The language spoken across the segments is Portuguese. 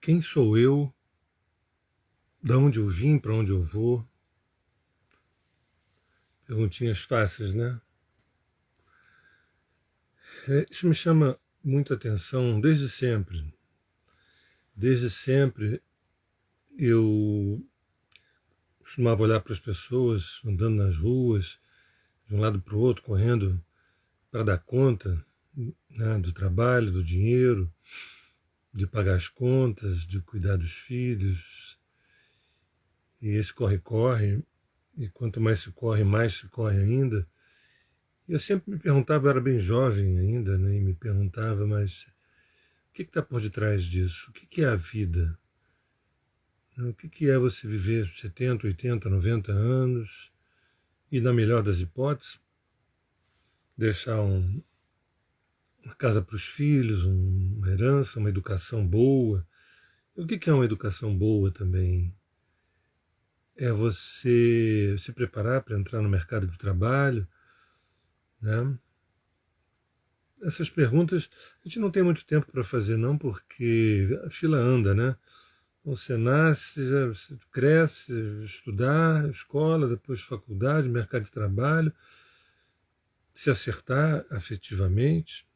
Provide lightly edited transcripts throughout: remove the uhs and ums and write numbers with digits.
Quem sou eu? De onde eu vim? Para onde eu vou? Perguntinhas fáceis, né? Isso me chama muito a atenção desde sempre. Desde sempre eu costumava olhar para as pessoas andando nas ruas, de um lado para o outro, correndo para dar conta, né, do trabalho, do dinheiro, de pagar as contas, de cuidar dos filhos. E esse corre-corre, e quanto mais se corre ainda. E eu sempre me perguntava, eu era bem jovem ainda, né, e me perguntava, mas o que está por detrás disso? O que é a vida? O que é você viver 70, 80, 90 anos e, na melhor das hipóteses, deixar uma casa para os filhos, uma herança, uma educação boa? E o que é uma educação boa também? É você se preparar para entrar no mercado de trabalho, né? Essas perguntas a gente não tem muito tempo para fazer, não, porque a fila anda, né? Você nasce, já você cresce, estudar, escola, depois faculdade, mercado de trabalho, se acertar afetivamente,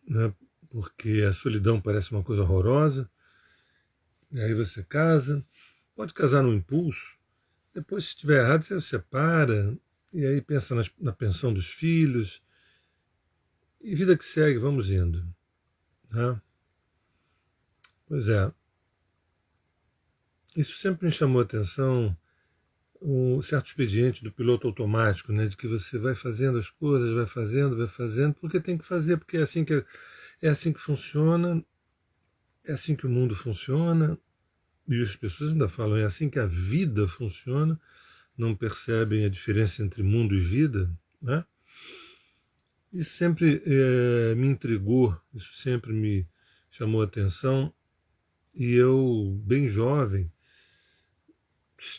né? Porque a solidão parece uma coisa horrorosa, e aí você casa, pode casar no impulso, depois se estiver errado você se separa, e aí pensa na pensão dos filhos, e vida que segue, vamos indo, né? Pois é, isso sempre me chamou a atenção, um certo expediente do piloto automático, né, de que você vai fazendo as coisas, vai fazendo, porque tem que fazer, porque é assim que funciona, é assim que o mundo funciona, e as pessoas ainda falam, é assim que a vida funciona, não percebem a diferença entre mundo e vida, né? Isso sempre me intrigou, isso sempre me chamou a atenção, e eu, bem jovem,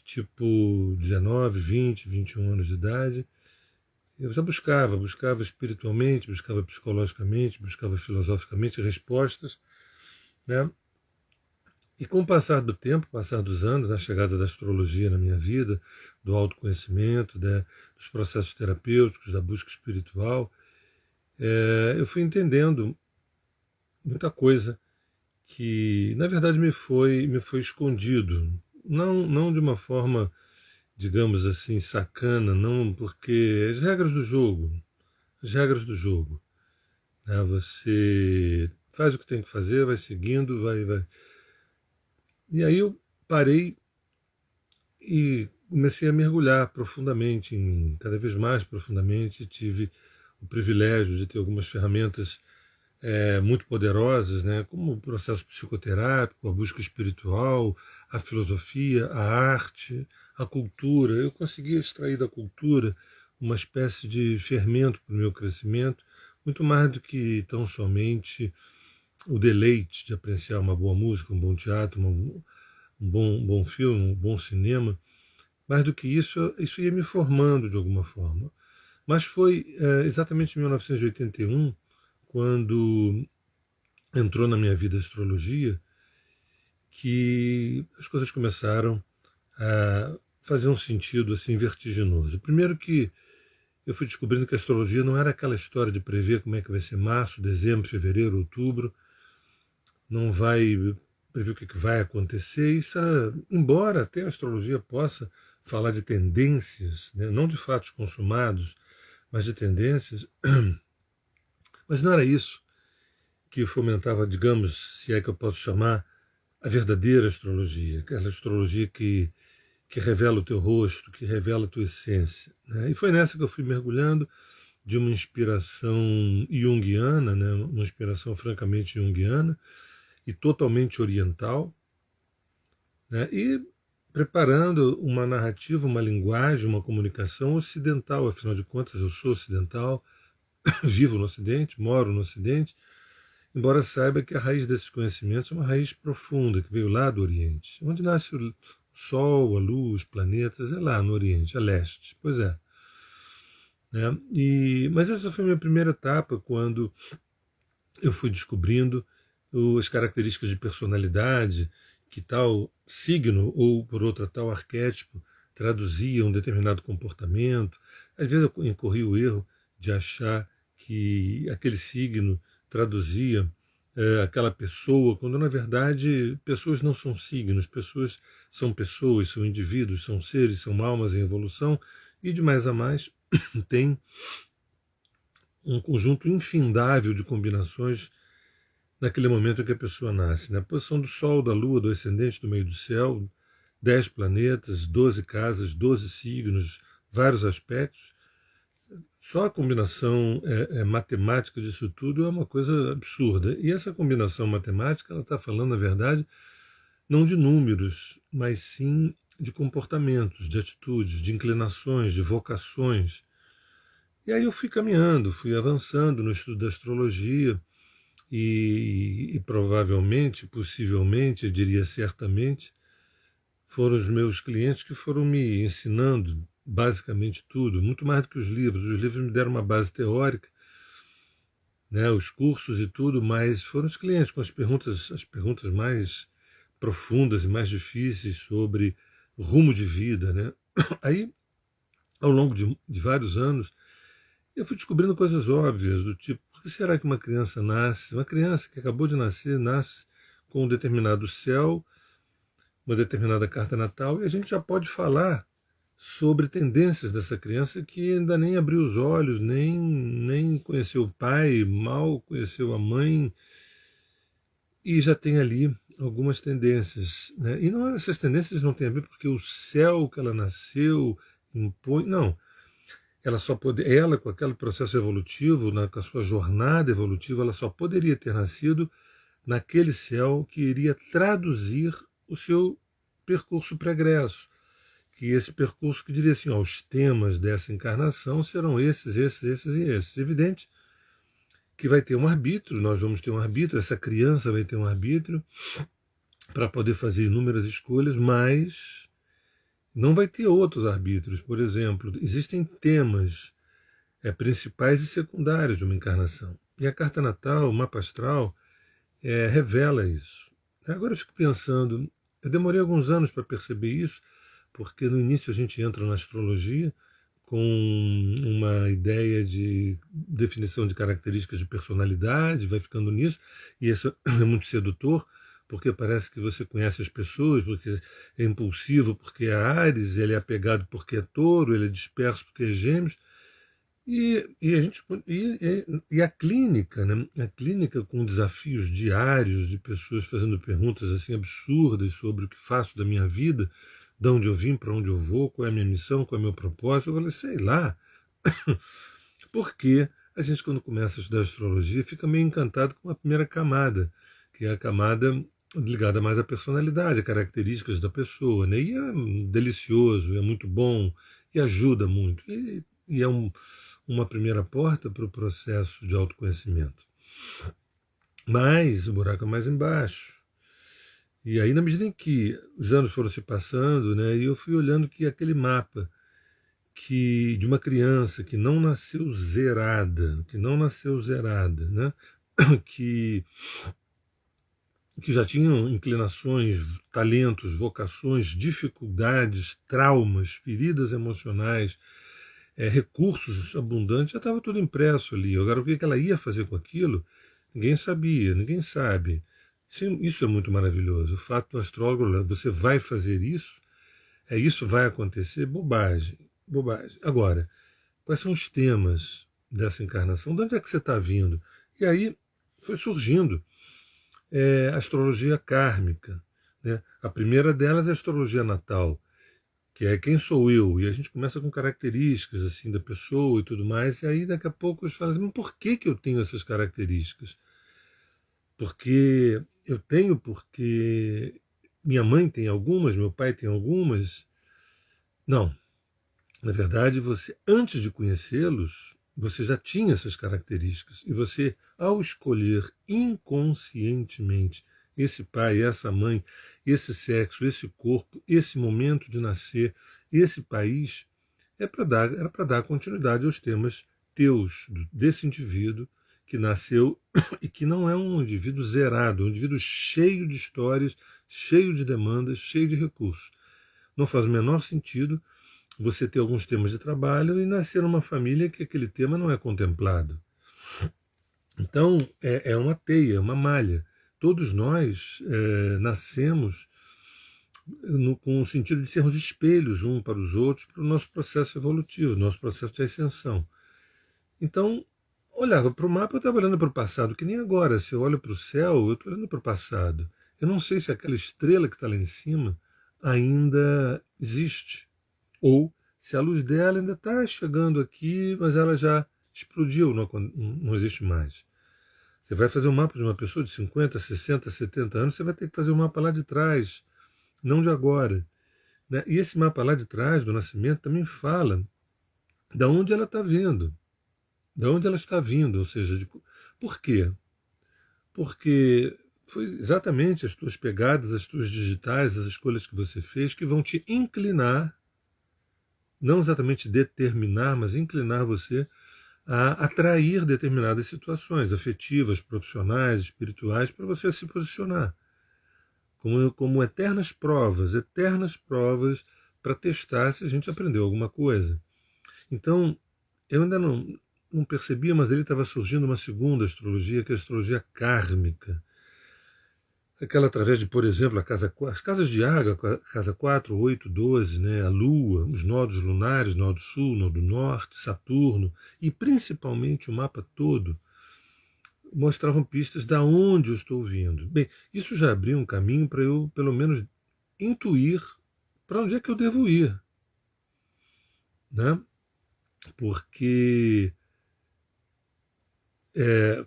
tipo 19, 20, 21 anos de idade, eu já buscava espiritualmente, buscava psicologicamente, buscava filosoficamente respostas, né? E com o passar do tempo, passar dos anos, a chegada da astrologia na minha vida, do autoconhecimento, né, dos processos terapêuticos, da busca espiritual, eu fui entendendo muita coisa que, na verdade, me foi escondido. Não de uma forma, digamos assim, sacana, não, porque as regras do jogo, né? Você faz o que tem que fazer, vai seguindo, vai. E aí eu parei e comecei a mergulhar profundamente, cada vez mais profundamente. Tive o privilégio de ter algumas ferramentas muito poderosas, né, como o processo psicoterápico, a busca espiritual, a filosofia, a arte, a cultura. Eu conseguia extrair da cultura uma espécie de fermento para o meu crescimento, muito mais do que tão somente o deleite de apreciar uma boa música, um bom teatro, um bom filme, um bom cinema. Mais do que isso ia me formando de alguma forma. Mas foi exatamente em 1981, quando entrou na minha vida a astrologia, que as coisas começaram a fazer um sentido assim vertiginoso. Primeiro que eu fui descobrindo que a astrologia não era aquela história de prever como é que vai ser março, dezembro, fevereiro, outubro, não vai prever o que vai acontecer. Isso era, embora até a astrologia possa falar de tendências, né, não de fatos consumados, mas de tendências, mas não era isso que fomentava, digamos, se é que eu posso chamar, a verdadeira astrologia, aquela astrologia que revela o teu rosto, que revela a tua essência, né? E foi nessa que eu fui mergulhando, de uma inspiração junguiana, né? Uma inspiração francamente junguiana e totalmente oriental, né? E preparando uma narrativa, uma linguagem, uma comunicação ocidental. Afinal de contas, eu sou ocidental, vivo no Ocidente, moro no Ocidente, embora saiba que a raiz desses conhecimentos é uma raiz profunda, que veio lá do Oriente. Onde nasce o Sol, a Luz, os planetas, é lá no Oriente, a leste. Pois é. Né? Mas essa foi a minha primeira etapa, quando eu fui descobrindo as características de personalidade que tal signo ou por outra tal arquétipo traduzia um determinado comportamento. Às vezes eu incorri o erro de achar que aquele signo traduzia aquela pessoa, quando na verdade pessoas não são signos, pessoas, são indivíduos, são seres, são almas em evolução, e de mais a mais tem um conjunto infindável de combinações naquele momento em que a pessoa nasce. Na posição do Sol, da Lua, do ascendente, do meio do céu, 10 planetas, 12 casas, 12 signos, vários aspectos. Só a combinação matemática disso tudo é uma coisa absurda. E essa combinação matemática, ela está falando, na verdade, não de números, mas sim de comportamentos, de atitudes, de inclinações, de vocações. E aí eu fui caminhando, fui avançando no estudo da astrologia e provavelmente, possivelmente, eu diria certamente, foram os meus clientes que foram me ensinando basicamente tudo, muito mais do que os livros. Os livros me deram uma base teórica, né, os cursos e tudo, mas foram os clientes com as perguntas mais profundas e mais difíceis sobre rumo de vida, né? Aí, ao longo de vários anos, eu fui descobrindo coisas óbvias, do tipo, por que será que uma criança nasce? Uma criança que acabou de nascer, nasce com um determinado céu, uma determinada carta natal, e a gente já pode falar sobre tendências dessa criança que ainda nem abriu os olhos, nem conheceu o pai, mal conheceu a mãe, e já tem ali algumas tendências, né? E não, essas tendências não têm a ver porque o céu que ela nasceu impõe, não. Ela com aquele processo evolutivo, com a sua jornada evolutiva, ela só poderia ter nascido naquele céu que iria traduzir o seu percurso pregresso, que esse percurso que diria assim, ó, os temas dessa encarnação serão esses e esses. Evidente que vai ter um arbítrio, nós vamos ter um arbítrio, essa criança vai ter um arbítrio para poder fazer inúmeras escolhas, mas não vai ter outros arbítrios. Por exemplo, existem temas principais e secundários de uma encarnação. E a carta natal, o mapa astral, revela isso. Agora eu fico pensando, eu demorei alguns anos para perceber isso, porque no início a gente entra na astrologia com uma ideia de definição de características de personalidade, vai ficando nisso, e isso é muito sedutor, porque parece que você conhece as pessoas, porque é impulsivo porque é Áries, ele é apegado porque é Touro, ele é disperso porque é Gêmeos, e a clínica, né? A clínica com desafios diários de pessoas fazendo perguntas assim absurdas sobre o que faço da minha vida, de onde eu vim, para onde eu vou, qual é a minha missão, qual é o meu propósito. Eu falei, sei lá. Porque a gente, quando começa a estudar astrologia, fica meio encantado com a primeira camada, que é a camada ligada mais à personalidade, a características da pessoa, né? E é delicioso, é muito bom e ajuda muito. E é uma primeira porta para o processo de autoconhecimento. Mas o buraco é mais embaixo. E aí, na medida em que os anos foram se passando, né, e eu fui olhando que aquele mapa de uma criança que não nasceu zerada, né, que já tinham inclinações, talentos, vocações, dificuldades, traumas, feridas emocionais, recursos abundantes, já estava tudo impresso ali. Agora, o que ela ia fazer com aquilo, ninguém sabia, ninguém sabe. Isso é muito maravilhoso. O fato do astrólogo, você vai fazer isso, isso vai acontecer, bobagem, bobagem. Agora, quais são os temas dessa encarnação? De onde é que você está vindo? E aí foi surgindo a astrologia kármica, né? A primeira delas é a astrologia natal, que é quem sou eu, e a gente começa com características assim da pessoa e tudo mais, e aí daqui a pouco você fala assim, mas por que eu tenho essas características? Porque minha mãe tem algumas, meu pai tem algumas. Não. Na verdade, você, antes de conhecê-los, você já tinha essas características. E você, ao escolher inconscientemente esse pai, essa mãe, esse sexo, esse corpo, esse momento de nascer, esse país, era para dar continuidade aos temas teus, desse indivíduo que nasceu e que não é um indivíduo zerado, é um indivíduo cheio de histórias, cheio de demandas, cheio de recursos. Não faz o menor sentido você ter alguns temas de trabalho e nascer numa família que aquele tema não é contemplado. Então, é uma teia, uma malha. Todos nós nascemos com o sentido de sermos espelhos um para os outros, para o nosso processo evolutivo, nosso processo de ascensão. Então, olhava para o mapa, eu estava olhando para o passado, que nem agora. Se eu olho para o céu, eu estou olhando para o passado. Eu não sei se aquela estrela que está lá em cima ainda existe, ou se a luz dela ainda está chegando aqui, mas ela já explodiu, não existe mais. Você vai fazer um mapa de uma pessoa de 50, 60, 70 anos, você vai ter que fazer um mapa lá de trás, não de agora. Né? E esse mapa lá de trás, do nascimento, também fala de onde ela está vindo, de onde ela está vindo, ou seja, por quê? Porque foi exatamente as tuas pegadas, as tuas digitais, as escolhas que você fez que vão te inclinar, não exatamente determinar, mas inclinar você a atrair determinadas situações afetivas, profissionais, espirituais, para você se posicionar. Como eternas provas para testar se a gente aprendeu alguma coisa. Então, eu ainda não percebia, mas dele estava surgindo uma segunda astrologia, que é a astrologia kármica. Aquela através de, por exemplo, as casas de água, casa 4, 8, 12, né, a Lua, os nodos lunares, nó do Sul, nó do Norte, Saturno, e principalmente o mapa todo, mostravam pistas da onde eu estou vindo. Bem, isso já abriu um caminho para eu, pelo menos, intuir para onde é que eu devo ir. Né? Porque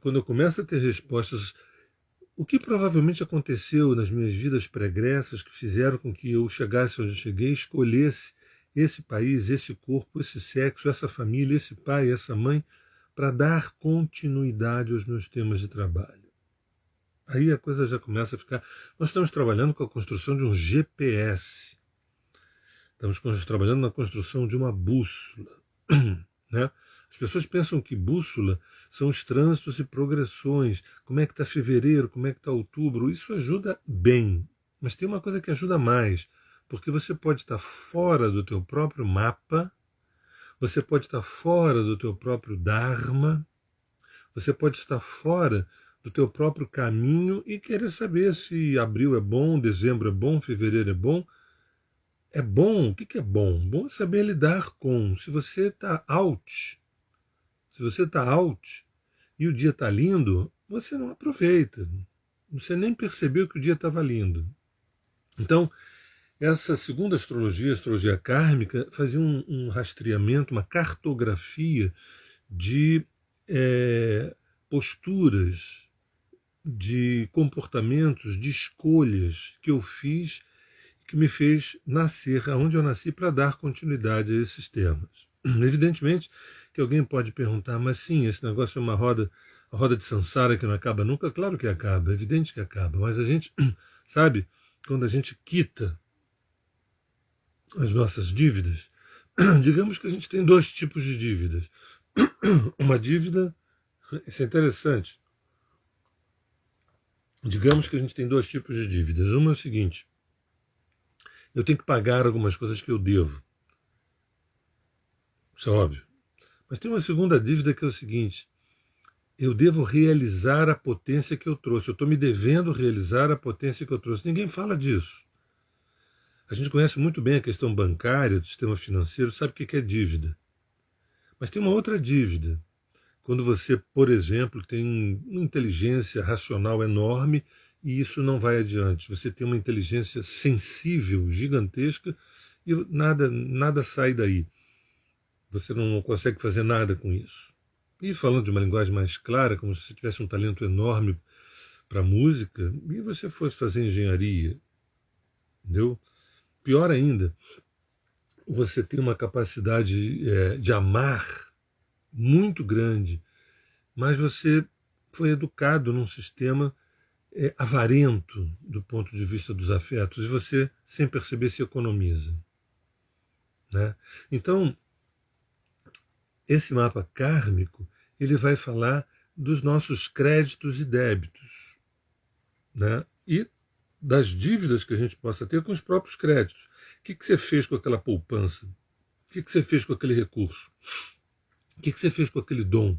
quando eu começo a ter respostas, o que provavelmente aconteceu nas minhas vidas pregressas que fizeram com que eu chegasse onde eu cheguei, escolhesse esse país, esse corpo, esse sexo, essa família, esse pai, essa mãe, para dar continuidade aos meus temas de trabalho. Aí a coisa já começa a ficar... Nós estamos trabalhando com a construção de um GPS. Estamos trabalhando na construção de uma bússola. Né? As pessoas pensam que bússola são os trânsitos e progressões. Como é que está fevereiro, como é que está outubro. Isso ajuda bem. Mas tem uma coisa que ajuda mais. Porque você pode estar fora do teu próprio mapa, você pode estar fora do teu próprio Dharma, você pode estar fora do teu próprio caminho e querer saber se abril é bom, dezembro é bom, fevereiro é bom. É bom? O que é bom? Bom é saber lidar com. Se você está out, e o dia está lindo, você não aproveita. Você nem percebeu que o dia estava lindo. Então, essa segunda astrologia, a astrologia kármica, fazia um rastreamento, uma cartografia de posturas, de comportamentos, de escolhas que eu fiz, que me fez nascer aonde eu nasci para dar continuidade a esses temas. Evidentemente que alguém pode perguntar, mas sim, esse negócio é uma roda, a roda de Sansara que não acaba nunca. Claro que acaba, é evidente que acaba, mas a gente sabe, quando a gente quita as nossas dívidas, digamos que a gente tem dois tipos de dívidas. Uma dívida, isso é interessante, digamos que a gente tem dois tipos de dívidas. Uma é o seguinte: eu tenho que pagar algumas coisas que eu devo. Isso é óbvio. Mas tem uma segunda dívida que é o seguinte: eu devo realizar a potência que eu trouxe. Eu estou me devendo realizar a potência que eu trouxe. Ninguém fala disso. A gente conhece muito bem a questão bancária, do sistema financeiro, sabe o que é dívida. Mas tem uma outra dívida. Quando você, por exemplo, tem uma inteligência racional enorme e isso não vai adiante. Você tem uma inteligência sensível, gigantesca, e nada sai daí. Você não consegue fazer nada com isso. E falando de uma linguagem mais clara, como se você tivesse um talento enorme para música e você fosse fazer engenharia. Entendeu? Pior ainda, você tem uma capacidade de amar muito grande, mas você foi educado num sistema avarento do ponto de vista dos afetos e você, sem perceber, se economiza. Né? Então, esse mapa kármico, ele vai falar dos nossos créditos e débitos, né? E das dívidas que a gente possa ter com os próprios créditos. O que você fez com aquela poupança? O que você fez com aquele recurso? O que você fez com aquele dom?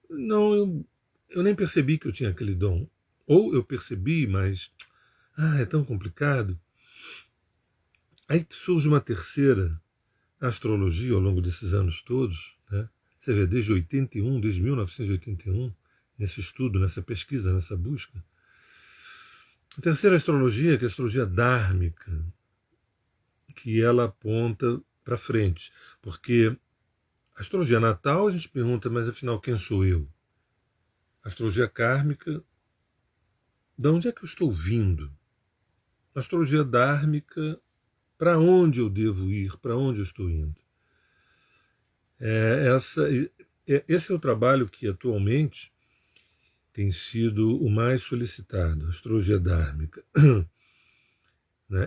Não, eu nem percebi que eu tinha aquele dom. Ou eu percebi, mas é tão complicado. Aí surge uma terceira astrologia ao longo desses anos todos, né? Você vê, desde 81, desde 1981, nesse estudo, nessa pesquisa, nessa busca. A terceira astrologia, que é a astrologia dármica, que ela aponta para frente. Porque a astrologia natal, a gente pergunta, mas afinal, quem sou eu? A astrologia kármica, de onde é que eu estou vindo? A astrologia dármica, para onde eu devo ir? Para onde eu estou indo? Esse é o trabalho que atualmente tem sido o mais solicitado, a astrologia dármica.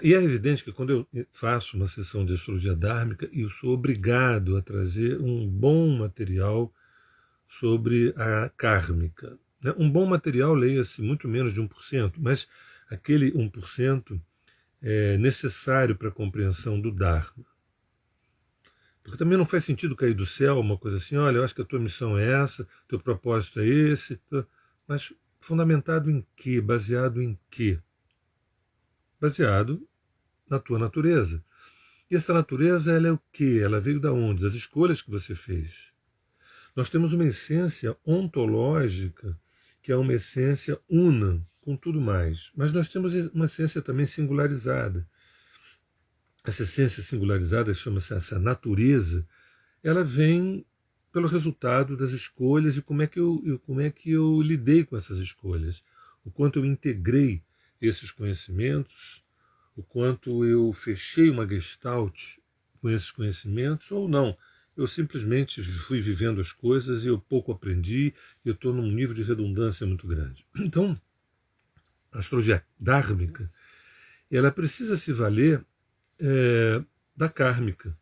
E é evidente que quando eu faço uma sessão de astrologia dármica, eu sou obrigado a trazer um bom material sobre a kármica. Um bom material, leia-se muito menos de 1%, mas aquele 1% é necessário para a compreensão do Dharma. Porque também não faz sentido cair do céu uma coisa assim, olha, eu acho que a tua missão é essa, teu propósito é esse, mas fundamentado em quê? Baseado em quê? Baseado na tua natureza. E essa natureza, ela é o quê? Ela veio da onde? Das escolhas que você fez. Nós temos uma essência ontológica, que é uma essência una com tudo mais. Mas nós temos uma essência também singularizada. Essa essência singularizada, chama-se essa natureza, ela vem pelo resultado das escolhas e como é que eu lidei com essas escolhas, o quanto eu integrei esses conhecimentos, o quanto eu fechei uma gestalt com esses conhecimentos ou não. Eu simplesmente fui vivendo as coisas e eu pouco aprendi, e eu estou num nível de redundância muito grande. Então, a astrologia dármica, ela precisa se valer da kármica,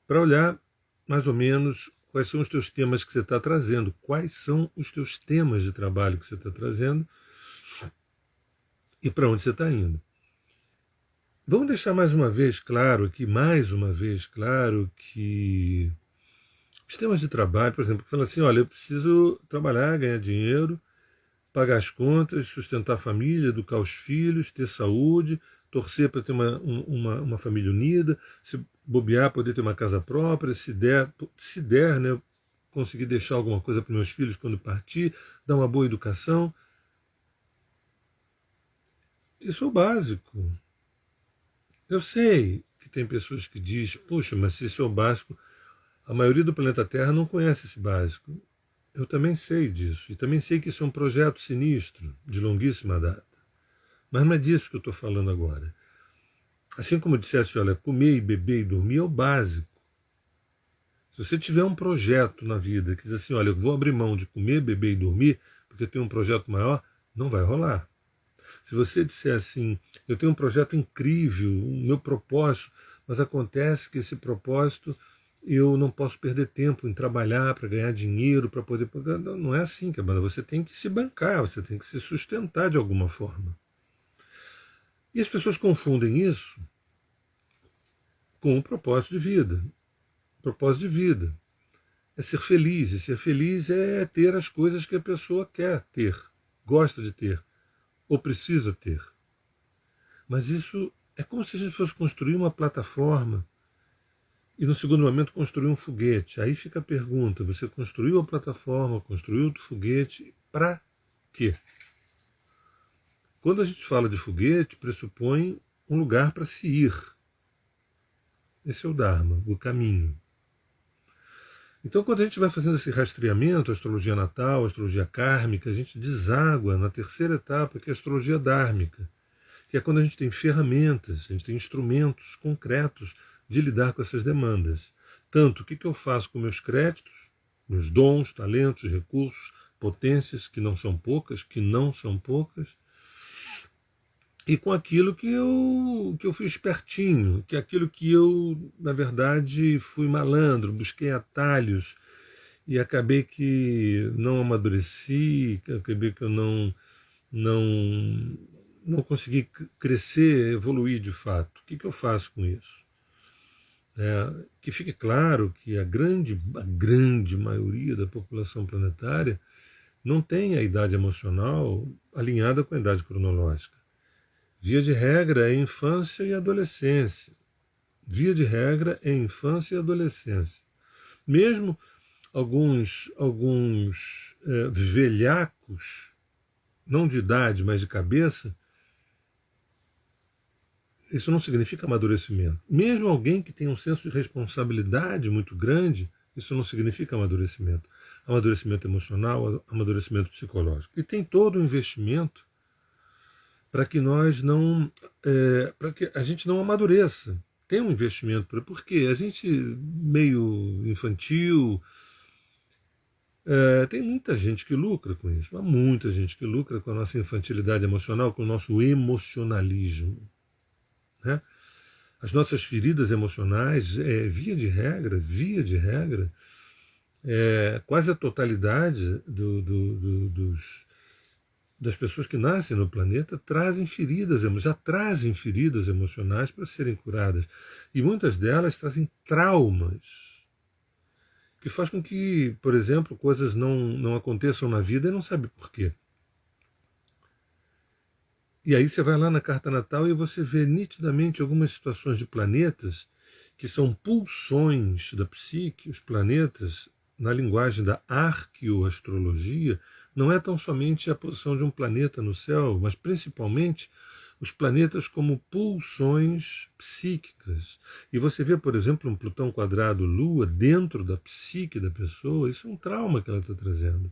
para olhar mais ou menos quais são os teus temas que você está trazendo, quais são os teus temas de trabalho que você está trazendo e para onde você está indo. Vamos deixar mais uma vez claro que os temas de trabalho, por exemplo, que falam assim, olha, eu preciso trabalhar, ganhar dinheiro, pagar as contas, sustentar a família, educar os filhos, ter saúde, torcer para ter uma família unida, se bobear, poder ter uma casa própria, se der, né, conseguir deixar alguma coisa para meus filhos quando partir, dar uma boa educação. Isso é o básico. Eu sei que tem pessoas que dizem, puxa, mas se isso é o básico, a maioria do planeta Terra não conhece esse básico. Eu também sei disso, e também sei que isso é um projeto sinistro, de longuíssima data. Mas não é disso que eu estou falando agora. Assim como eu dissesse, olha, comer, beber e dormir é o básico. Se você tiver um projeto na vida que diz assim, olha, eu vou abrir mão de comer, beber e dormir, porque eu tenho um projeto maior, não vai rolar. Se você disser assim, eu tenho um projeto incrível, o meu propósito, mas acontece que esse propósito eu não posso perder tempo em trabalhar para ganhar dinheiro, para poder... Não é assim, Cabana. Você tem que se bancar, você tem que se sustentar de alguma forma. E as pessoas confundem isso com o propósito de vida. O propósito de vida é ser feliz, e ser feliz é ter as coisas que a pessoa quer ter, gosta de ter, ou precisa ter. Mas isso é como se a gente fosse construir uma plataforma e no segundo momento construir um foguete. Aí fica a pergunta, você construiu a plataforma, construiu o foguete, para quê? Quando a gente fala de foguete, pressupõe um lugar para se ir. Esse é o Dharma, o caminho. Então, quando a gente vai fazendo esse rastreamento, a astrologia natal, a astrologia kármica, a gente deságua na terceira etapa, que é a astrologia dármica, que é quando a gente tem ferramentas, a gente tem instrumentos concretos de lidar com essas demandas. Tanto o que eu faço com meus créditos, meus dons, talentos, recursos, potências, que não são poucas, e com aquilo que eu fui espertinho, que é aquilo que eu, na verdade, fui malandro, busquei atalhos e acabei que não amadureci, acabei que eu não, não consegui crescer, evoluir de fato. O que eu faço com isso? Que fique claro que a grande maioria da população planetária não tem a idade emocional alinhada com a idade cronológica. Via de regra é infância e adolescência. Via de regra é infância e adolescência. Mesmo alguns velhacos, não de idade, mas de cabeça, isso não significa amadurecimento. Mesmo alguém que tem um senso de responsabilidade muito grande, isso não significa amadurecimento. Amadurecimento emocional, amadurecimento psicológico. E tem todo o investimento para que nós não, para que a gente não amadureça. Tem um investimento, porque a gente meio infantil, tem muita gente que lucra com isso, há muita gente que lucra com a nossa infantilidade emocional, com o nosso emocionalismo. Né? As nossas feridas emocionais, via de regra, quase a totalidade das pessoas que nascem no planeta já trazem feridas emocionais para serem curadas. E muitas delas trazem traumas, que faz com que, por exemplo, coisas não aconteçam na vida e não sabe por quê. E aí você vai lá na carta natal e você vê nitidamente algumas situações de planetas que são pulsões da psique. Os planetas, na linguagem da arqueoastrologia, não é tão somente a posição de um planeta no céu, mas principalmente os planetas como pulsões psíquicas. E você vê, por exemplo, um Plutão quadrado Lua dentro da psique da pessoa, isso é um trauma que ela está trazendo.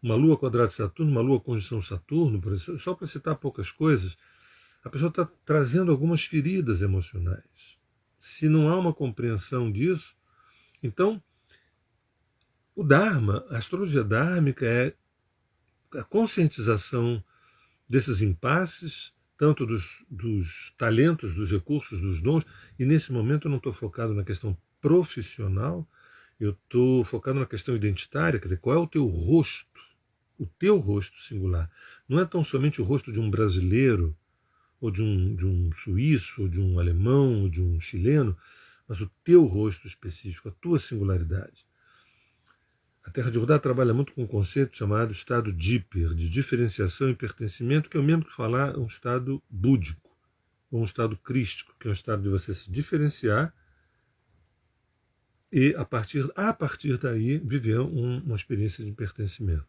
Uma Lua quadrada Saturno, uma Lua conjunção Saturno, por exemplo, só para citar poucas coisas, a pessoa está trazendo algumas feridas emocionais. Se não há uma compreensão disso, então o Dharma, a astrologia dármica é a conscientização desses impasses, tanto dos talentos, dos recursos, dos dons, e nesse momento eu não estou focado na questão profissional, eu estou focado na questão identitária, quer dizer, qual é o teu rosto singular. Não é tão somente o rosto de um brasileiro, ou de um suíço, ou de um alemão, ou de um chileno, mas o teu rosto específico, a tua singularidade. A Terra de Jordá trabalha muito com um conceito chamado estado díper, de diferenciação e pertencimento, que é o mesmo que falar um estado búdico, ou um estado crístico, que é um estado de você se diferenciar e, a partir daí, viver uma experiência de pertencimento.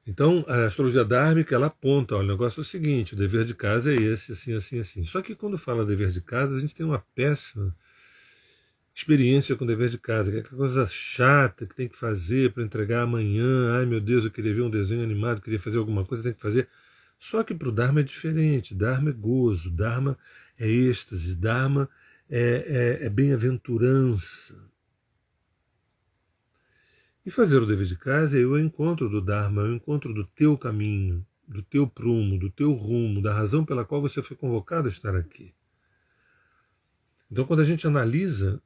Então, a astrologia dármica, ela aponta, olha, o negócio é o seguinte, o dever de casa é esse, assim, assim, assim. Só que quando fala dever de casa, a gente tem uma péssima experiência com o dever de casa, que é aquela coisa chata que tem que fazer para entregar amanhã. Ai meu Deus, eu queria ver um desenho animado, queria fazer alguma coisa, tem que fazer. Só que para o Dharma é diferente. Dharma é gozo, Dharma é êxtase, Dharma é bem-aventurança. E fazer o dever de casa é o encontro do Dharma, é o encontro do teu caminho, do teu prumo, do teu rumo, da razão pela qual você foi convocado a estar aqui. Então, quando a gente analisa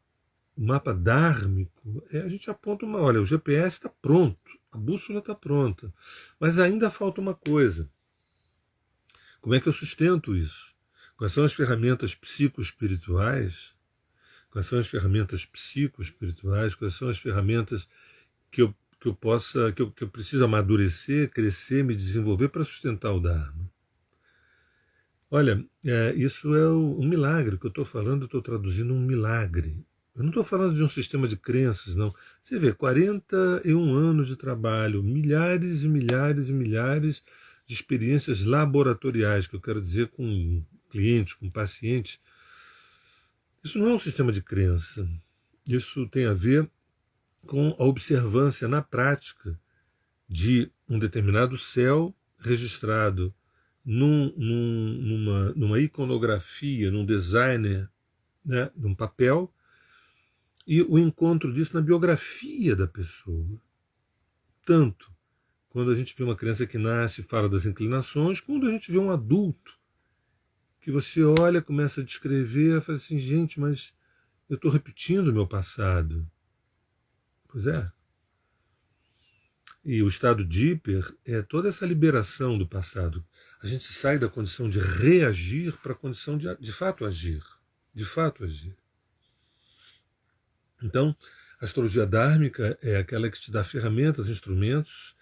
o mapa dármico, a gente aponta olha, o GPS está pronto, a bússola está pronta, mas ainda falta uma coisa. Como é que eu sustento isso? Quais são as ferramentas psicoespirituais? Quais são as ferramentas psicoespirituais? Quais são as ferramentas que eu preciso amadurecer, crescer, me desenvolver para sustentar o Dharma? Olha, isso é um milagre que eu estou falando, eu estou traduzindo um milagre. Eu não estou falando de um sistema de crenças, não. Você vê, 41 anos de trabalho, milhares e milhares e milhares de experiências laboratoriais, que eu quero dizer com clientes, com pacientes. Isso não é um sistema de crença. Isso tem a ver com a observância na prática de um determinado céu registrado numa iconografia, num designer, né, num papel, e o encontro disso na biografia da pessoa. Tanto quando a gente vê uma criança que nasce e fala das inclinações, quando a gente vê um adulto que você olha, começa a descrever, fala assim, gente, mas eu estou repetindo o meu passado. Pois é. E o estado de hiper é toda essa liberação do passado. A gente sai da condição de reagir para a condição de fato agir. De fato agir. Então, a astrologia dármica é aquela que te dá ferramentas, instrumentos,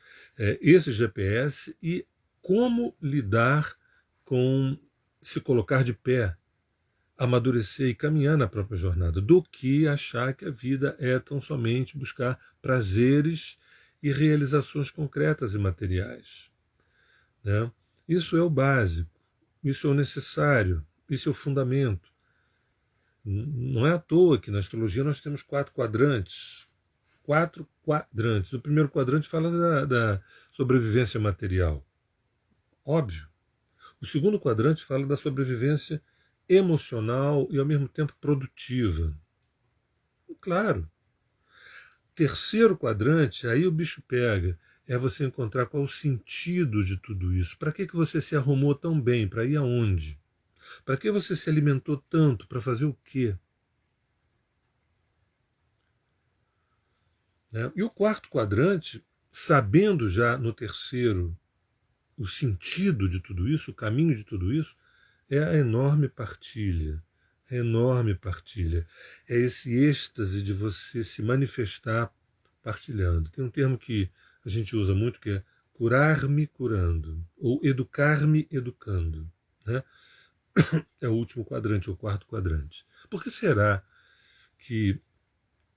esse GPS e como lidar com se colocar de pé, amadurecer e caminhar na própria jornada, do que achar que a vida é tão somente buscar prazeres e realizações concretas e materiais. Né? Isso é o básico, isso é o necessário, isso é o fundamento. Não é à toa que na astrologia nós temos 4 quadrantes. 4 quadrantes. O primeiro quadrante fala da sobrevivência material. Óbvio. O segundo quadrante fala da sobrevivência emocional e ao mesmo tempo produtiva. Claro. Terceiro quadrante, aí o bicho pega, é você encontrar qual o sentido de tudo isso. Para que você se arrumou tão bem? Para ir aonde? Para que você se alimentou tanto? Para fazer o quê? Né? E o quarto quadrante, sabendo já no terceiro o sentido de tudo isso, o caminho de tudo isso, é a enorme partilha. A enorme partilha. É esse êxtase de você se manifestar partilhando. Tem um termo que a gente usa muito que é curar-me curando, ou educar-me educando. Né? É o último quadrante, o quarto quadrante. Por que será que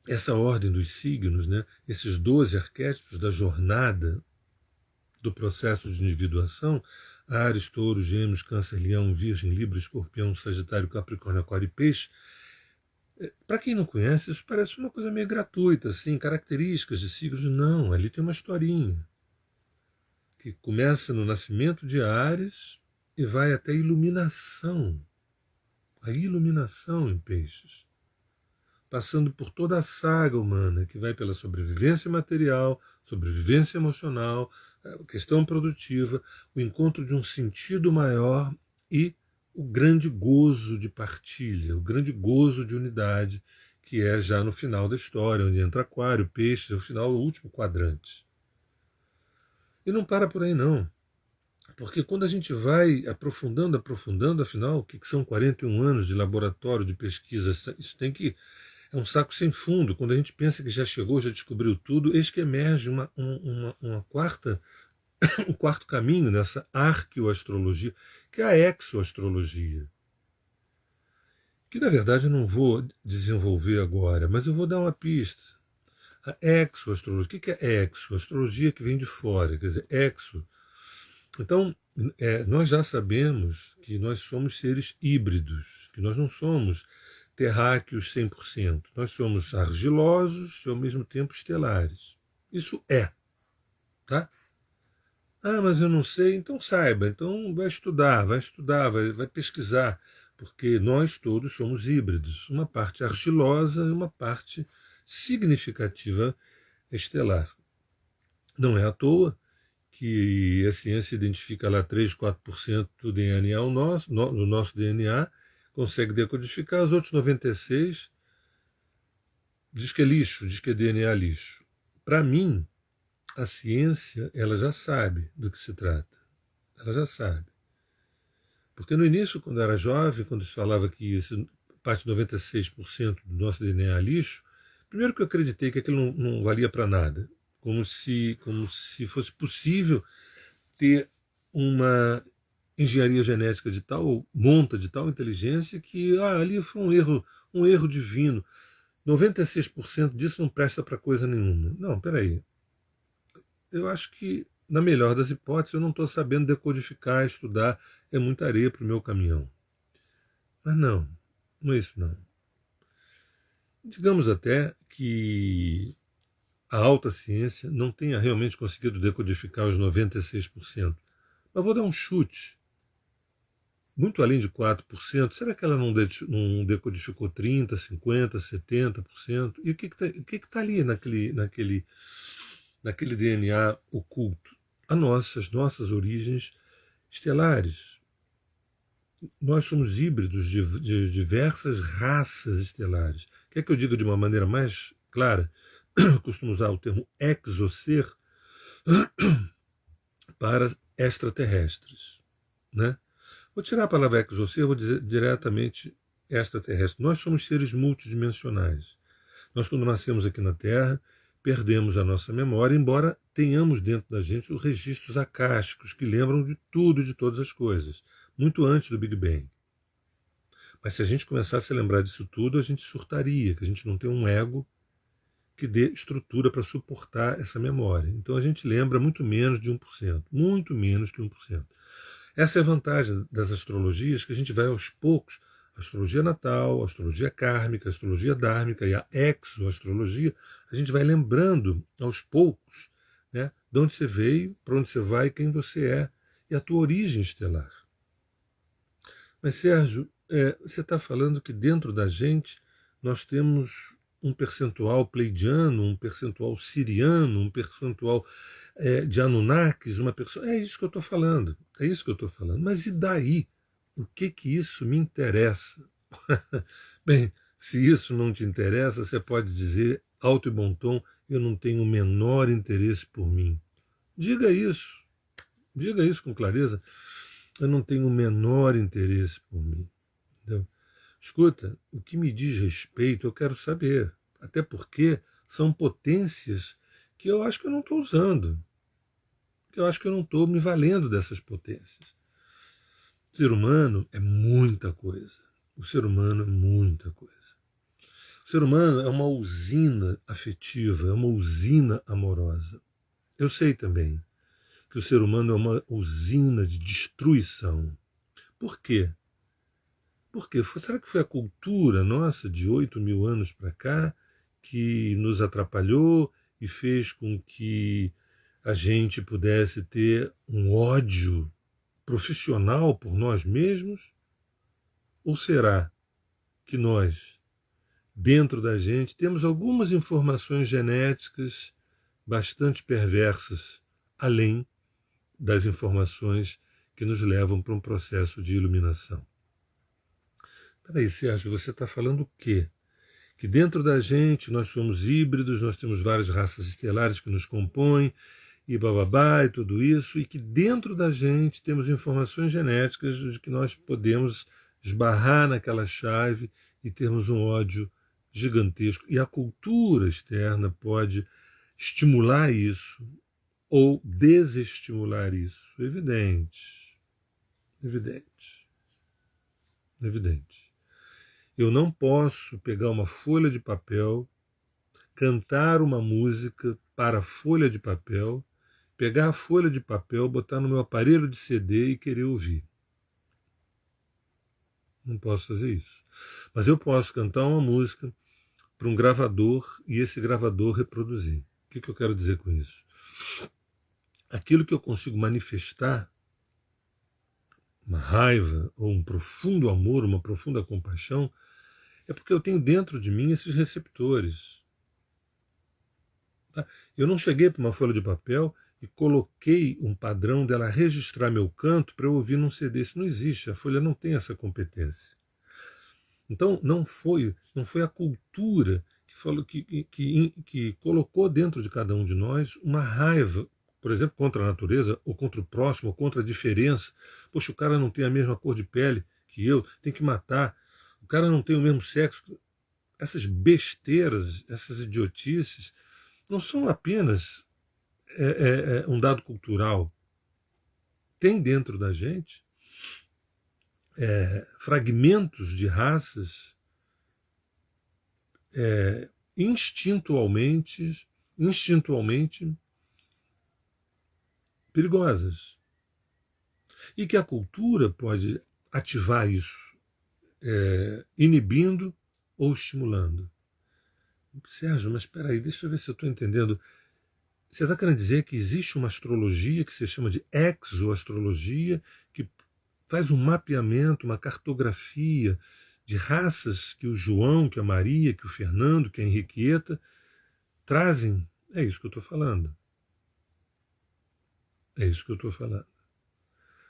essa ordem dos signos, né, esses 12 arquétipos da jornada do processo de individuação, Áries, Touro, Gêmeos, Câncer, Leão, Virgem, Libra, Escorpião, Sagitário, Capricórnio, Aquário e Peixe, para quem não conhece, isso parece uma coisa meio gratuita, assim, características de signos. Não, ali tem uma historinha que começa no nascimento de Áries e vai até a iluminação em Peixes, passando por toda a saga humana, que vai pela sobrevivência material, sobrevivência emocional, questão produtiva, o encontro de um sentido maior e o grande gozo de partilha, o grande gozo de unidade, que é já no final da história, onde entra Aquário, Peixes, é o final, o último quadrante. E não para por aí não, porque quando a gente vai aprofundando, afinal, o que são 41 anos de laboratório, de pesquisa, isso tem que... É um saco sem fundo. Quando a gente pensa que já chegou, já descobriu tudo, eis que emerge um quarto caminho nessa arqueoastrologia, que é a exoastrologia. Que, na verdade, eu não vou desenvolver agora, mas eu vou dar uma pista. A exoastrologia. O que é exo? Astrologia que vem de fora, quer dizer, exo. Então, nós já sabemos que nós somos seres híbridos, que nós não somos terráqueos 100%. Nós somos argilosos e, ao mesmo tempo, estelares. Isso é. Tá? Ah, mas eu não sei. Então saiba. Então vai estudar, vai pesquisar. Porque nós todos somos híbridos. Uma parte argilosa e uma parte significativa estelar. Não é à toa que a ciência identifica lá 3, 4% do DNA do nosso DNA, consegue decodificar, os outros 96% diz que é lixo, diz que é DNA lixo. Para mim, a ciência, ela já sabe do que se trata. Ela já sabe. Porque no início, quando eu era jovem, quando se falava que parte de 96% do nosso DNA é lixo, primeiro que eu acreditei que aquilo não valia para nada. Como se fosse possível ter uma engenharia genética de tal monta, de tal inteligência, que ali foi um erro divino. 96% disso não presta para coisa nenhuma. Não, peraí. Eu acho que, na melhor das hipóteses, eu não estou sabendo decodificar, estudar, é muita areia para o meu caminhão. Mas não é isso não. Digamos até que a alta ciência não tenha realmente conseguido decodificar os 96%. Mas vou dar um chute. Muito além de 4%, será que ela não decodificou 30%, 50%, 70%? E o que está ali naquele DNA oculto? As nossas origens estelares. Nós somos híbridos de diversas raças estelares, Quer que eu diga de uma maneira mais clara? Eu costumo usar o termo exoser para extraterrestres, né? Vou tirar a palavra exoser, vou dizer diretamente extraterrestre. Nós somos seres multidimensionais. Nós, quando nascemos aqui na Terra, perdemos a nossa memória, embora tenhamos dentro da gente os registros acásticos que lembram de tudo e de todas as coisas, muito antes do Big Bang. Mas se a gente começasse a lembrar disso tudo, a gente surtaria, que a gente não tem um ego que dê estrutura para suportar essa memória. Então a gente lembra muito menos de 1%, muito menos que 1%. Essa é a vantagem das astrologias, que a gente vai aos poucos, a astrologia natal, a astrologia kármica, a astrologia dármica e a exoastrologia, a gente vai lembrando aos poucos, né, de onde você veio, para onde você vai, quem você é e a tua origem estelar. Mas, Sérgio, você está falando que dentro da gente nós temos um percentual pleidiano, um percentual siriano, um percentual de Anunnakis, uma pessoa. É isso que eu estou falando. É isso que eu estou falando. Mas e daí? O que isso me interessa? Bem, se isso não te interessa, você pode dizer, alto e bom tom, eu não tenho o menor interesse por mim. Diga isso. Diga isso com clareza. Eu não tenho o menor interesse por mim. Entendeu? Escuta, o que me diz respeito eu quero saber. Até porque são potências que eu acho que eu não estou usando. Que eu acho que eu não estou me valendo dessas potências. O ser humano é muita coisa. O ser humano é muita coisa. O ser humano é uma usina afetiva, é uma usina amorosa. Eu sei também que o ser humano é uma usina de destruição. Por quê? Porque será que foi a cultura nossa de 8.000 anos para cá que nos atrapalhou e fez com que a gente pudesse ter um ódio profissional por nós mesmos? Ou será que nós, dentro da gente, temos algumas informações genéticas bastante perversas, além das informações que nos levam para um processo de iluminação? Peraí, Sérgio, você está falando o quê? Que dentro da gente nós somos híbridos, nós temos várias raças estelares que nos compõem, e bababá, e tudo isso, e que dentro da gente temos informações genéticas de que nós podemos esbarrar naquela chave e termos um ódio gigantesco. E a cultura externa pode estimular isso ou desestimular isso. Evidente. Evidente. Evidente. Eu não posso pegar uma folha de papel, cantar uma música para a folha de papel, pegar a folha de papel, botar no meu aparelho de CD e querer ouvir. Não posso fazer isso. Mas eu posso cantar uma música para um gravador e esse gravador reproduzir. O que eu quero dizer com isso? Aquilo que eu consigo manifestar, uma raiva ou um profundo amor, uma profunda compaixão, é porque eu tenho dentro de mim esses receptores. Tá? Eu não cheguei para uma folha de papel e coloquei um padrão dela registrar meu canto para eu ouvir num CD. Isso não existe, a folha não tem essa competência. Então não foi a cultura que falou que colocou dentro de cada um de nós uma raiva, por exemplo, contra a natureza, ou contra o próximo, ou contra a diferença. Poxa, o cara não tem a mesma cor de pele que eu, tem que matar. O cara não tem o mesmo sexo. Essas besteiras, essas idiotices, não são apenas um dado cultural. Tem dentro da gente fragmentos de raças instintualmente perigosas. E que a cultura pode ativar isso, inibindo ou estimulando. Sérgio, mas espera aí, deixa eu ver se eu estou entendendo. Você está querendo dizer que existe uma astrologia que se chama de exoastrologia, que faz um mapeamento, uma cartografia de raças que o João, que a Maria, que o Fernando, que a Henriqueta trazem? É isso que eu estou falando. É isso que eu estou falando.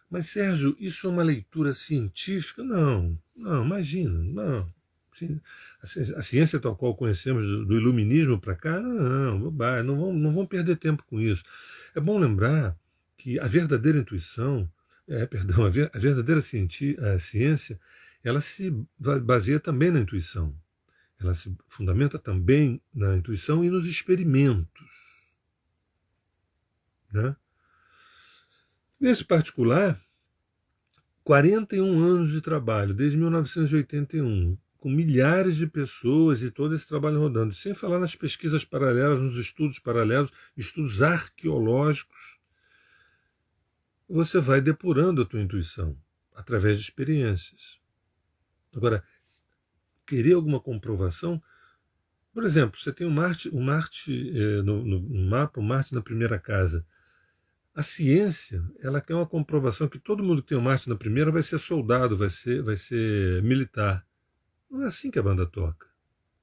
Mas, Sérgio, isso é uma leitura científica? Não, imagina, não. A ciência tal qual conhecemos do iluminismo para cá, não, bobagem, não vão perder tempo com isso. É bom lembrar que a verdadeira intuição, perdão, a verdadeira ciência, ela se baseia também na intuição. Ela se fundamenta também na intuição e nos experimentos. Né? Nesse particular, 41 anos de trabalho, desde 1981, com milhares de pessoas e todo esse trabalho rodando, sem falar nas pesquisas paralelas, nos estudos paralelos, estudos arqueológicos, você vai depurando a tua intuição através de experiências. Agora, querer alguma comprovação, por exemplo, você tem o Marte no mapa, o Marte na primeira casa. A ciência, ela quer uma comprovação que todo mundo que tem o Marte na primeira vai ser soldado, vai ser militar. Não é assim que a banda toca.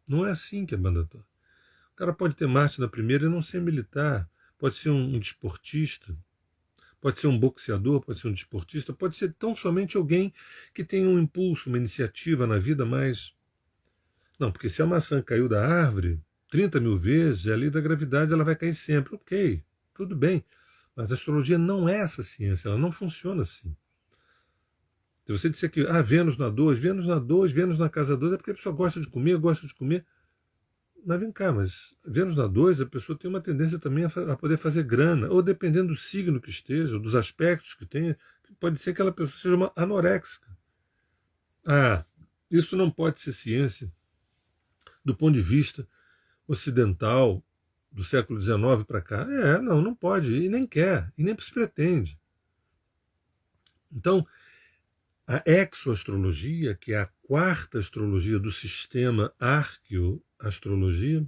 Não é assim que a banda toca. O cara pode ter Marte na primeira e não ser militar. Pode ser um desportista, pode ser um boxeador, pode ser um desportista, pode ser tão somente alguém que tem um impulso, uma iniciativa na vida mais... Não, porque se a maçã caiu da árvore 30 mil vezes, a lei da gravidade ela vai cair sempre. Ok, tudo bem. Mas a astrologia não é essa ciência, ela não funciona assim. Se você disser que Vênus na 2, Vênus na 2, Vênus na casa 2, é porque a pessoa gosta de comer. Mas vem cá, mas Vênus na 2, a pessoa tem uma tendência também a poder fazer grana, ou dependendo do signo que esteja, ou dos aspectos que tenha, pode ser que aquela pessoa seja uma anoréxica. Isso não pode ser ciência do ponto de vista ocidental, do século XIX para cá. Não pode, e nem quer, e nem se pretende. Então, a exoastrologia, que é a quarta astrologia do sistema arqueoastrologia,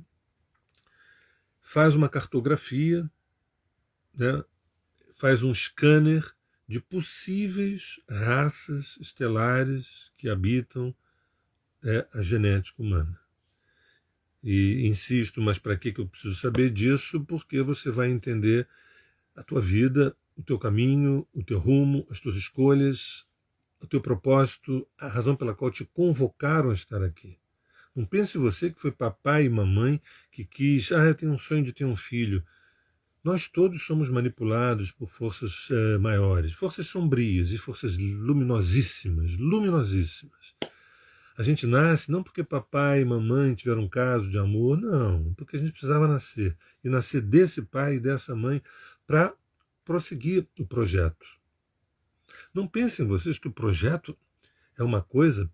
faz uma cartografia, né, faz um scanner de possíveis raças estelares que habitam a genética humana. E insisto, mas para que eu preciso saber disso? Porque você vai entender a tua vida, o teu caminho, o teu rumo, as tuas escolhas, o teu propósito, a razão pela qual te convocaram a estar aqui. Não pense você que foi papai e mamãe que quis, eu tenho um sonho de ter um filho. Nós todos somos manipulados por forças maiores, forças sombrias e forças luminosíssimas. A gente nasce não porque papai e mamãe tiveram um caso de amor, não, porque a gente precisava nascer. E nascer desse pai e dessa mãe para prosseguir o projeto. Não pensem vocês que o projeto é uma coisa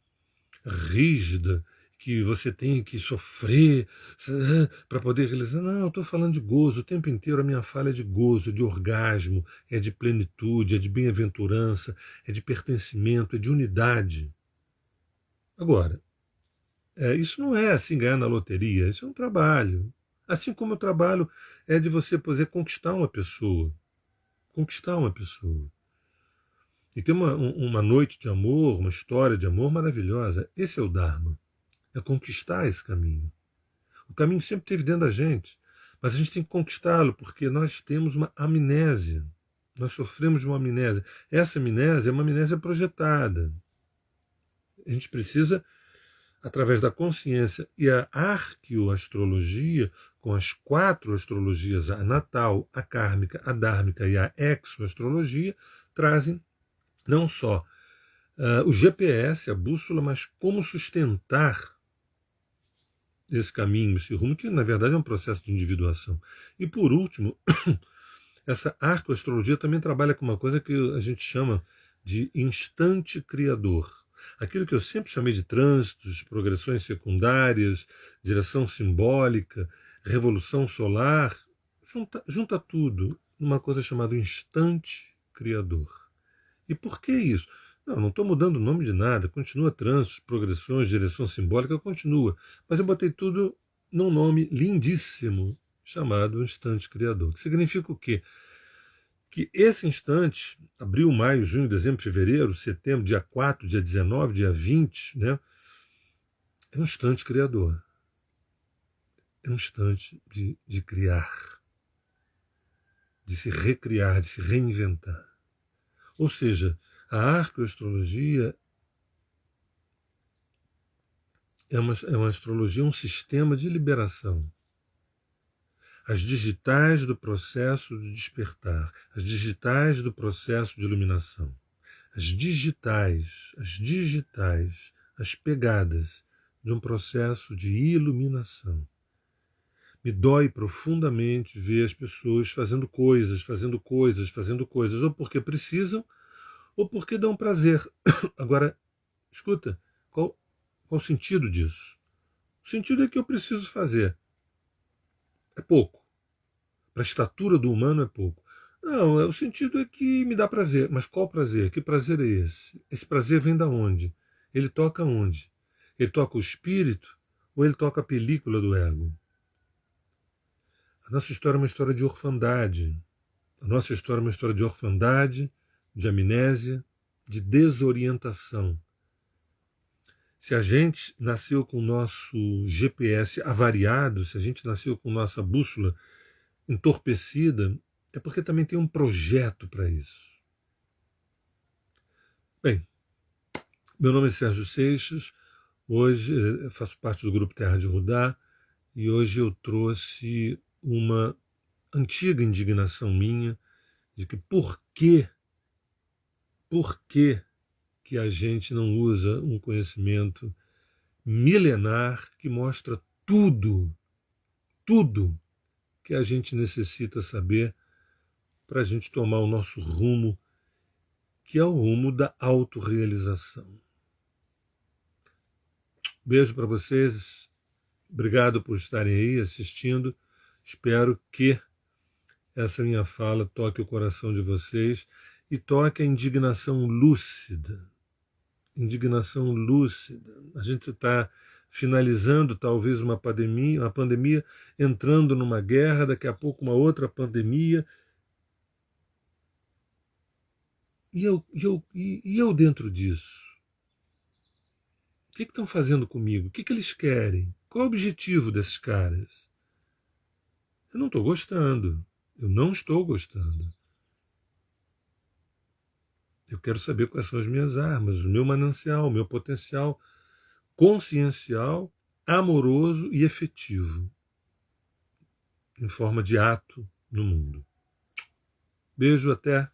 rígida, que você tem que sofrer para poder realizar. Não, eu estou falando de gozo. O tempo inteiro a minha fala é de gozo, de orgasmo, é de plenitude, é de bem-aventurança, é de pertencimento, é de unidade. Agora, isso não é assim ganhar na loteria, isso é um trabalho. Assim como o trabalho é de você poder conquistar uma pessoa. E ter uma noite de amor, uma história de amor maravilhosa. Esse é o Dharma. É conquistar esse caminho. O caminho sempre esteve dentro da gente, mas a gente tem que conquistá-lo, porque nós temos uma amnésia. Nós sofremos de uma amnésia. Essa amnésia é uma amnésia projetada. A gente precisa, através da consciência e a arqueoastrologia, com as 4 astrologias, a natal, a kármica, a dármica e a exoastrologia, trazem não só o GPS, a bússola, mas como sustentar esse caminho, esse rumo, que na verdade é um processo de individuação. E por último, essa arqueoastrologia também trabalha com uma coisa que a gente chama de instante criador. Aquilo que eu sempre chamei de trânsitos, progressões secundárias, direção simbólica, revolução solar, junta tudo numa coisa chamada instante criador. E por que isso? Não estou mudando o nome de nada, continua trânsitos, progressões, direção simbólica, continua. Mas eu botei tudo num nome lindíssimo, chamado instante criador. Que significa o quê? Que esse instante, abril, maio, junho, dezembro, fevereiro, setembro, dia 4, dia 19, dia 20, né, é um instante criador. É um instante de criar, de se recriar, de se reinventar. Ou seja, a arqueoastrologia é uma astrologia, um sistema de liberação. As digitais do processo de despertar, as digitais do processo de iluminação, as digitais, as pegadas de um processo de iluminação. Me dói profundamente ver as pessoas fazendo coisas, ou porque precisam, ou porque dão prazer. Agora, escuta, qual o sentido disso? O sentido é que eu preciso fazer. É pouco. Para a estatura do humano é pouco. Não, o sentido é que me dá prazer. Mas qual prazer? Que prazer é esse? Esse prazer vem da onde? Ele toca onde? Ele toca o espírito ou ele toca a película do ego? A nossa história é uma história de orfandade. A nossa história é uma história de orfandade, de amnésia, de desorientação. Se a gente nasceu com o nosso GPS avariado, se a gente nasceu com nossa bússola entorpecida, é porque também tem um projeto para isso. Bem, meu nome é Sérgio Seixas, hoje faço parte do grupo Terra de Rudá e hoje eu trouxe uma antiga indignação minha de que por que a gente não usa um conhecimento milenar que mostra tudo que a gente necessita saber para a gente tomar o nosso rumo, que é o rumo da autorrealização. Beijo para vocês, obrigado por estarem aí assistindo, espero que essa minha fala toque o coração de vocês e toque a indignação lúcida. Indignação lúcida. A gente está finalizando talvez uma pandemia, entrando numa guerra, daqui a pouco uma outra pandemia. E eu dentro disso? O que estão fazendo comigo? O que eles querem? Qual é o objetivo desses caras? Eu não estou gostando. Eu não estou gostando. Eu quero saber quais são as minhas armas, o meu manancial, o meu potencial consciencial, amoroso e efetivo, em forma de ato no mundo. Beijo, até